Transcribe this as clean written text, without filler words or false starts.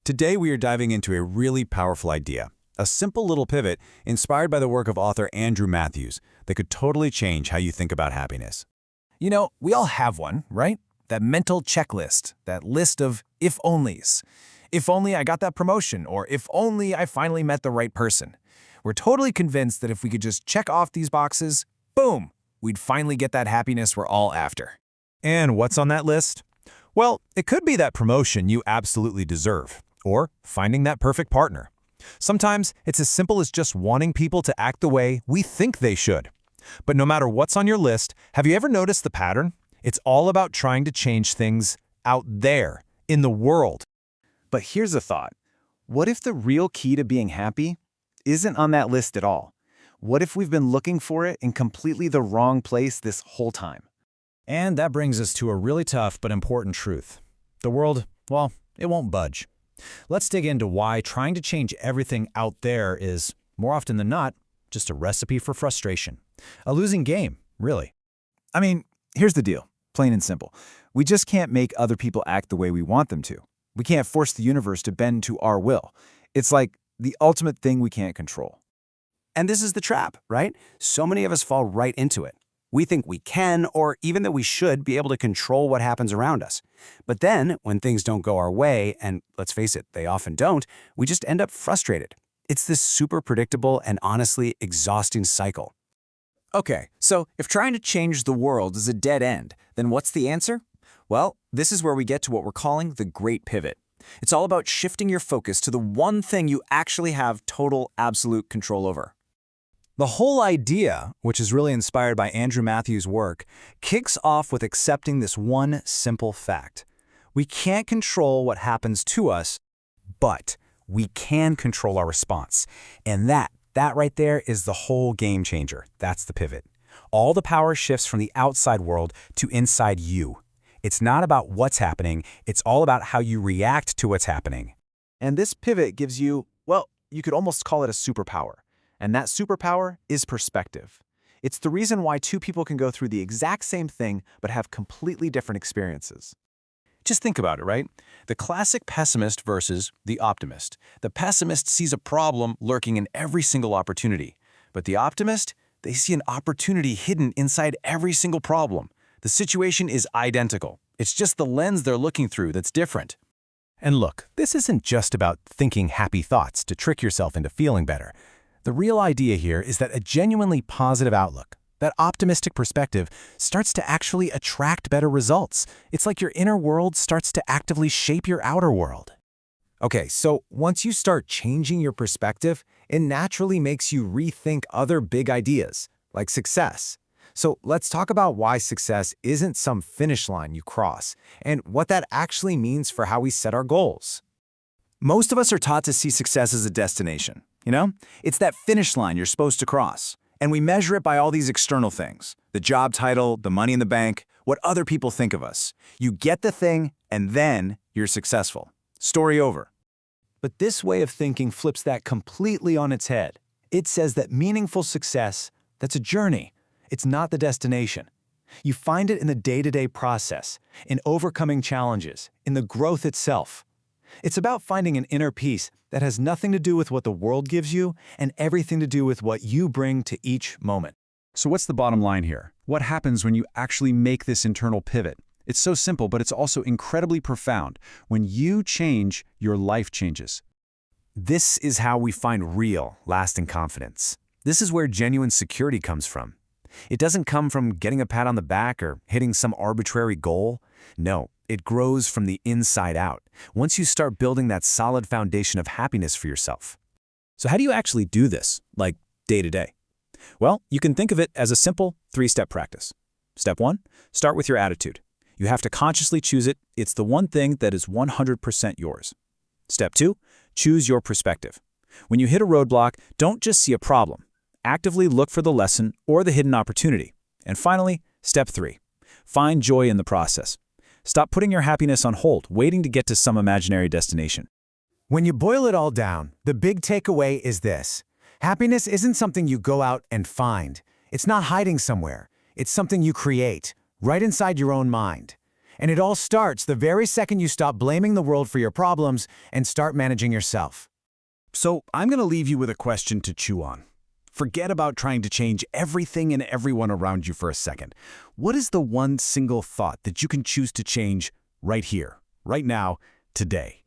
Today we are diving into a really powerful idea, a simple little pivot inspired by the work of author Andrew Matthews that could totally change how you think about happiness. You know, we all have one, right? That mental checklist, that list of if-onlys. If only I got that promotion, or if only I finally met the right person. We're totally convinced that if we could just check off these boxes, boom, we'd finally get that happiness we're all after. And what's on that list? Well, it could be that promotion you absolutely deserve, or finding that perfect partner. Sometimes it's as simple as just wanting people to act the way we think they should. But no matter what's on your list, have you ever noticed the pattern? It's all about trying to change things out there, in the world. But here's a thought. What if the real key to being happy isn't on that list at all? What if we've been looking for it in completely the wrong place this whole time? And that brings us to a really tough but important truth. The world, well, it won't budge. Let's dig into why trying to change everything out there is, more often than not, just a recipe for frustration. A losing game, really. I mean, here's the deal, plain and simple. We just can't make other people act the way we want them to. We can't force the universe to bend to our will. It's like the ultimate thing we can't control. And this is the trap, right? So many of us fall right into it. We think we can, or even that we should, be able to control what happens around us. But then, when things don't go our way, and let's face it, they often don't, we just end up frustrated. It's this super predictable and honestly exhausting cycle. Okay, so if trying to change the world is a dead end, then what's the answer? Well, this is where we get to what we're calling the Great Pivot. It's all about shifting your focus to the one thing you actually have total, absolute control over. The whole idea, which is really inspired by Andrew Matthews' work, kicks off with accepting this one simple fact. We can't control what happens to us, but we can control our response. And that right there is the whole game changer. That's the pivot. All the power shifts from the outside world to inside you. It's not about what's happening, it's all about how you react to what's happening. And this pivot gives you, well, you could almost call it a superpower. And that superpower is perspective. It's the reason why two people can go through the exact same thing but have completely different experiences. Just think about it, right? The classic pessimist versus the optimist. The pessimist sees a problem lurking in every single opportunity. But the optimist, they see an opportunity hidden inside every single problem. The situation is identical. It's just the lens they're looking through that's different. And look, this isn't just about thinking happy thoughts to trick yourself into feeling better. The real idea here is that a genuinely positive outlook, that optimistic perspective, starts to actually attract better results. It's like your inner world starts to actively shape your outer world. Okay, so once you start changing your perspective, it naturally makes you rethink other big ideas, like success. So let's talk about why success isn't some finish line you cross, and what that actually means for how we set our goals. Most of us are taught to see success as a destination. You know, it's that finish line you're supposed to cross. And we measure it by all these external things. The job title, the money in the bank, what other people think of us. You get the thing, and then you're successful. Story over. But this way of thinking flips that completely on its head. It says that meaningful success, that's a journey. It's not the destination. You find it in the day-to-day process, in overcoming challenges, in the growth itself. It's about finding an inner peace that has nothing to do with what the world gives you and everything to do with what you bring to each moment. So what's the bottom line here? What happens when you actually make this internal pivot? It's so simple, but it's also incredibly profound. When you change, your life changes. This is how we find real, lasting confidence. This is where genuine security comes from. It doesn't come from getting a pat on the back or hitting some arbitrary goal. No, it grows from the inside out, once you start building that solid foundation of happiness for yourself. So how do you actually do this, like day to day? Well, you can think of it as a simple 3-step practice. Step 1, start with your attitude. You have to consciously choose it. It's the one thing that is 100% yours. Step 2, choose your perspective. When you hit a roadblock, don't just see a problem. Actively look for the lesson or the hidden opportunity. And finally, step 3, find joy in the process. Stop putting your happiness on hold, waiting to get to some imaginary destination. When you boil it all down, the big takeaway is this. Happiness isn't something you go out and find. It's not hiding somewhere. It's something you create, right inside your own mind. And it all starts the very second you stop blaming the world for your problems and start managing yourself. So I'm going to leave you with a question to chew on. Forget about trying to change everything and everyone around you for a second. What is the one single thought that you can choose to change right here, right now, today?